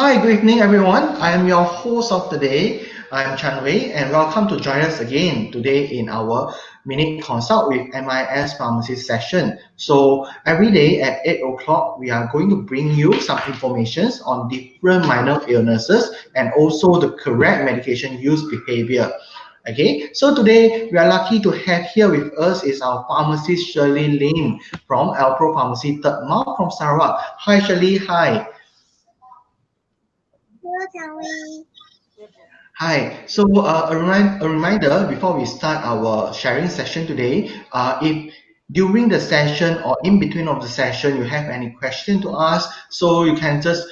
Hi, good evening, everyone. I am your host of the day. I am Chan Wei, and welcome to join us again today in our Minute Consult with MIS Pharmacy session. So every day at 8 o'clock, we are going to bring you some information on different minor illnesses and also the correct medication use behavior. Okay, so today we are lucky to have here with us is our pharmacist Shirley Lim from Alpro Pharmacy, Third Mile from Sarawak. Hi, Shirley. Hi. Hello, Changwei. Hi. So a reminder before we start our sharing session today, if during the session or in between of the session you have any question to ask, so you can just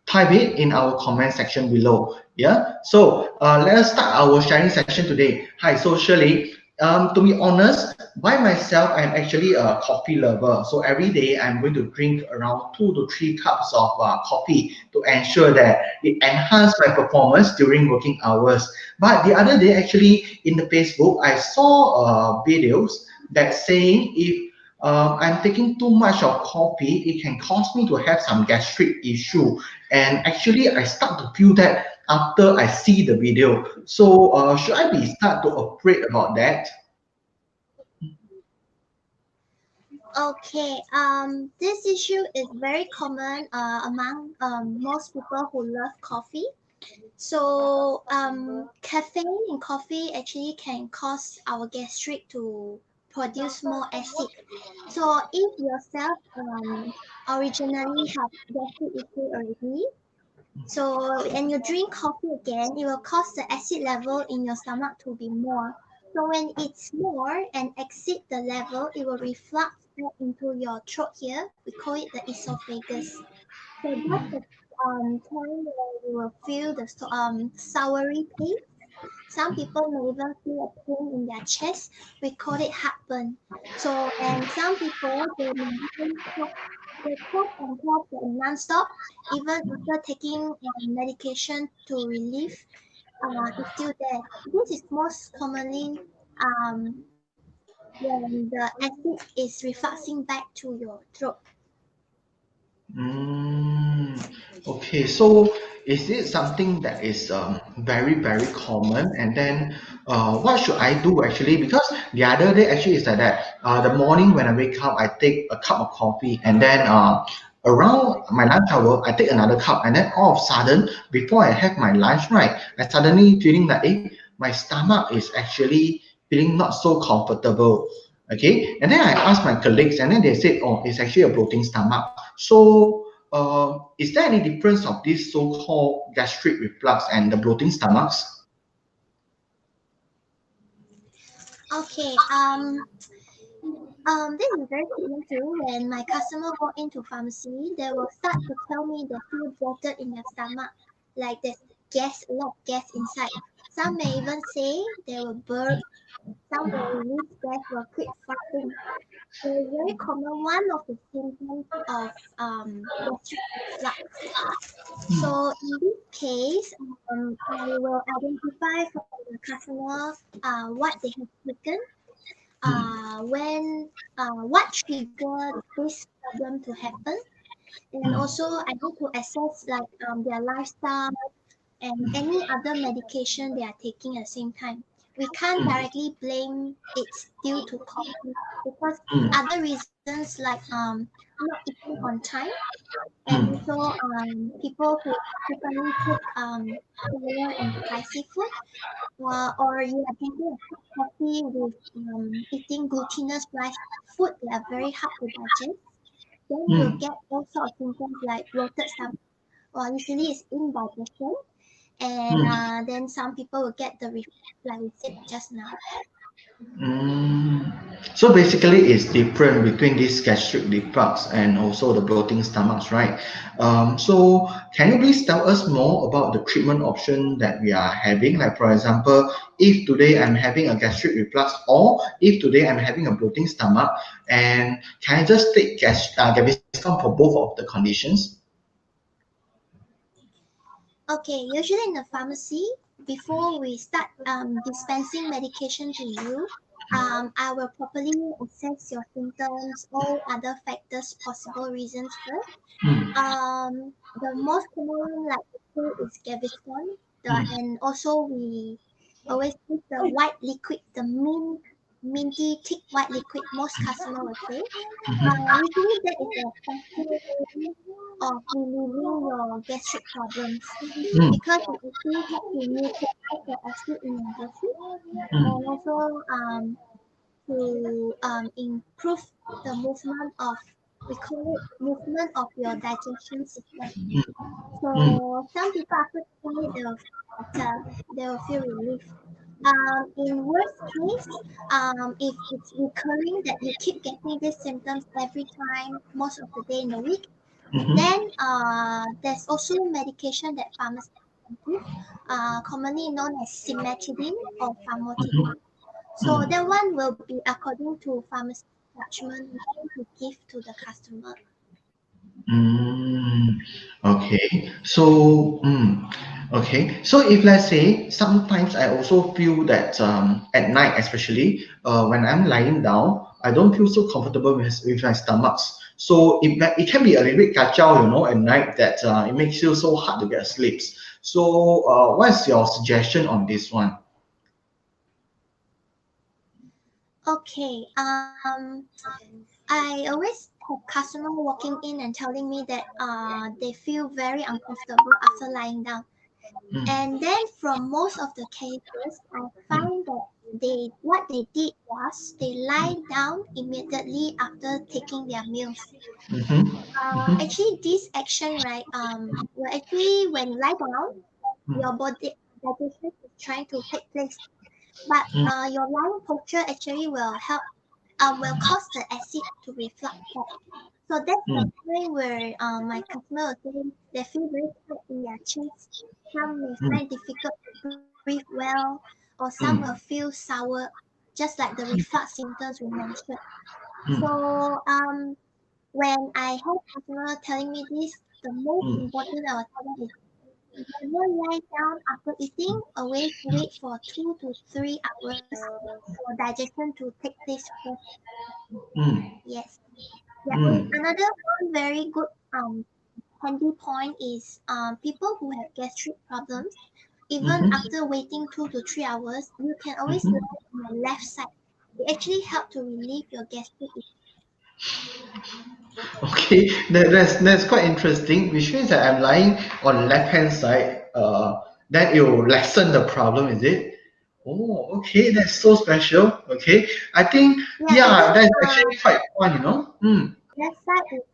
type it in our comment section below. Yeah. So let us start our sharing session today. Hi. So Shirley, to be honest, by myself, I'm actually a coffee lover. So every day I'm going to drink around 2 to 3 cups of coffee to ensure that it enhances my performance during working hours. But the other day, actually, in the Facebook, I saw videos that saying if I'm taking too much of coffee, it can cause me to have some gastric issue. And actually, I start to feel that after I see the video. So should I be start to afraid about that? Okay, this issue is very common among most people who love coffee. So, caffeine in coffee actually can cause our gastric to produce more acid. So, if yourself originally have gastric issue already, so and you drink coffee again, it will cause the acid level in your stomach to be more. So when it's more and exceed the level, it will reflux back into your throat here. We call it the esophagus. So that's the time where you will feel the soury taste. Some people may even feel a pain in their chest. We call it heartburn. So, and some people they may even cough and cough non-stop, even after taking medication to relieve. It's still there. This is most commonly um, when the acid is refluxing back to your throat. Mm, okay, so is it something that is very common? And then what should I do actually? Because the other day actually is like that. The morning when I wake up, I take a cup of coffee, and then around my lunch hour, I take another cup, and then all of a sudden, before I have my lunch, right, I suddenly feeling that my stomach is actually feeling not so comfortable. Okay, and then I asked my colleagues, and then they said, "Oh, it's actually a bloating stomach." So, is there any difference of this so-called gastric reflux and the bloating stomachs? Okay. This is very common too. When my customer walk into pharmacy, they will start to tell me they feel bloated in their stomach, like there's gas, a lot of gas inside. Some may even say they will burp. Some will release gas or quit farting. So it's very common. One of the symptoms of gastric reflux. So in this case, I will identify from the customer what they have taken when what triggered this problem to happen, and also I need to assess like their lifestyle and any other medication they are taking at the same time. We can't directly blame it's due to coffee because other reasons like not eating on time, and also people who frequently take sour and spicy food, or you are drinking a hot coffee with eating glutinous rice food that are very hard to digest, then you will Mm. get all sorts of symptoms like bloated stomach. Well, usually it's indigestion, and Mm. then some people will get the reflux like we said just now. Mm. So basically, it's different between this gastric reflux and also the bloating stomachs, right? So can you please tell us more about the treatment option that we are having? Like for example, if today I'm having a gastric reflux, or if today I'm having a bloating stomach, and can I just take Gaviscon for both of the conditions? Okay, usually in the pharmacy, before we start dispensing medication to you, I will properly assess your symptoms, all other factors, possible reasons first. The most common like say is Gaviscon, and also we always use the white liquid, the minty thick white liquid. Most customer will say. Usually that is a faster way of relieving your gastric problems Mm, because it actually helps to neutralize the acid in your gastric mm, and also to improve the movement of we call it movement of your digestion system. mm, So some people after taking it they will feel better, they will feel relief. In worst case, if it's recurring that you keep getting these symptoms every time, most of the day in the week, mhm, then there's also medication that pharmacists can give, commonly known as cimetidine or mhm, famotidine. So mm. that one will be according to pharmacist judgment when to give to the customer. Mm, okay. So, okay. So if let's say sometimes I also feel that at night, especially when I'm lying down, I don't feel so comfortable with my stomachs. So it can be a little bit kacau, at night that it makes you so hard to get sleep. So what's your suggestion on this one? Okay. I always have customer walking in and telling me that they feel very uncomfortable after lying down. Mm, And then from most of the cases, I mm, find that what they did was they mm, lie down immediately after taking their meals. mhm, mhm, Actually, this action, right, well, actually, when you lie down, mm, your body digestion is trying to take place, but mm, your lying posture actually will cause the acid to reflux back. So that's the mm, time where my customer will say they feel very tight in their chest. Some may mm, find difficult to breathe well, or some will mm, feel sour, just like the reflux symptoms we mentioned. mm, So when I have customer telling me this, the most mm. important I will tell them is never lie down after eating. Always wait for 2 to 3 hours for digestion to take place first. Mm, Yes. Yeah. And mm, another one very good handy point is people who have gastric problems. Even mhm, after waiting 2 to 3 hours, you can always mhm. lie on your left side. It actually helps to relieve your gastric. Okay, that's quite interesting, which means that I'm lying on left hand side. Then it will lessen the problem, is it? Oh, okay, that's so special. Okay, I think Yeah, yeah, because that's actually quite fun. left side is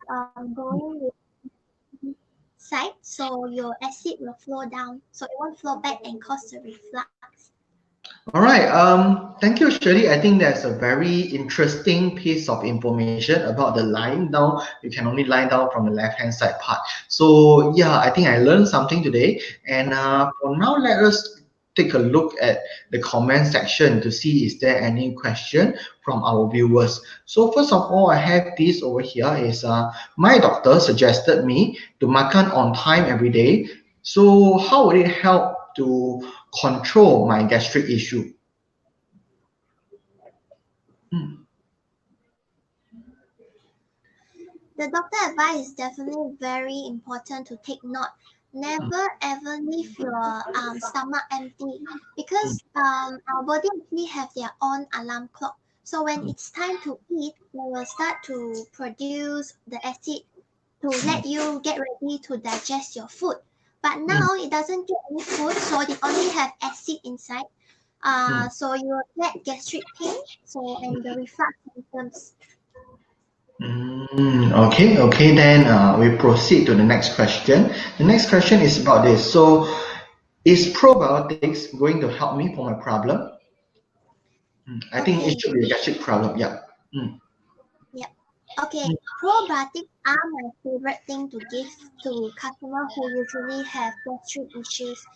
going with side, so your acid will flow down, so it won't flow back and cause the reflux. All right. Thank you, Shirley. I think that's a very interesting piece of information about the lying down. You can only lie down from the left-hand side part. So yeah, I think I learned something today. And for now, let us take a look at the comment section to see is there any question from our viewers. So first of all, I have this over here is my doctor suggested me to makan on time every day. So how would it help to control my gastric issue? Mm, The doctor advice is definitely very important to take note. mm, Never ever leave your stomach empty because our body actually have their own alarm clock. So when mm, it's time to eat, they will start to produce the acid to let mm, you get ready to digest your food. But mm, now it doesn't get any food, so it only have acid inside. mm. So you will get gastric pain, so and the reflux symptoms. Okay, okay, then we proceed to the next question. The next question is about this. So, is probiotics going to help me for my problem? I think it Okay, should be a gastric problem. Yeah. Mm, yep. Okay, mm, probiotics are my favorite thing to give to customer who usually have gastric issues.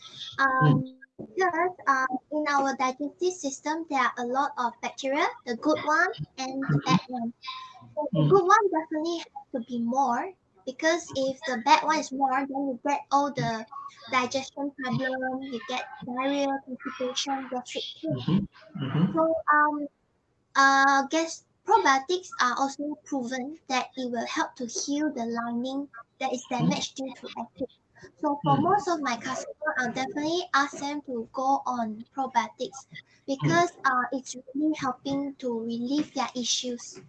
mm, Because in our digestive system, there are a lot of bacteria, the good one and the bad one. So the mm, good one definitely has to be more because if the bad one is more, then you get all the digestion problem, you get diarrhea, constipation, gastric pain. mhm, mhm, So probiotics are also proven that it will help to heal the lining that is damaged due to acid. So for Hmm. most of my customers, I'll definitely ask them to go on probiotics Hmm. because it's really helping to relieve their issues.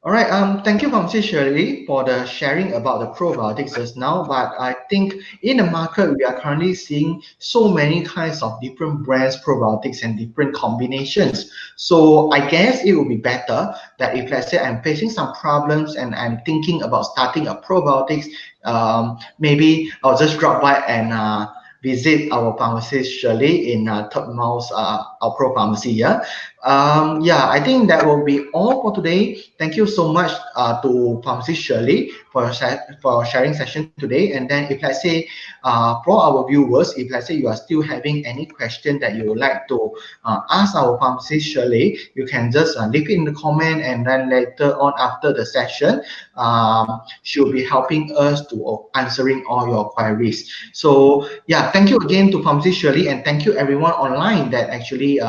All right. Thank you, Pharmacist Shirley, for the sharing about the probiotics just now. But I think in the market, we are currently seeing so many kinds of different brands, probiotics, and different combinations. So I guess it would be better that if, let's say, I'm facing some problems and I'm thinking about starting a probiotics, maybe I'll just drop by and visit our pharmacist Shirley in Third Miles Alpro Pharmacy. Yeah. Yeah, I think that will be all for today. Thank you so much to Pharmacist Shirley for sharing session today. And then if let's say for our viewers, if let's say you are still having any question that you would like to ask our Pharmacist Shirley, you can just leave it in the comment, and then later on after the session, she'll be helping us to answering all your queries. So yeah, thank you again to Pharmacist Shirley, and thank you everyone online that actually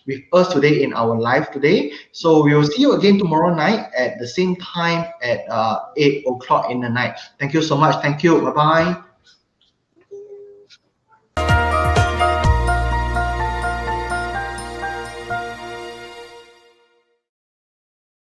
with us today in our live today. So we will see you again tomorrow night at the same time at 8 o'clock in the night. Thank you so much. Thank you. Bye bye.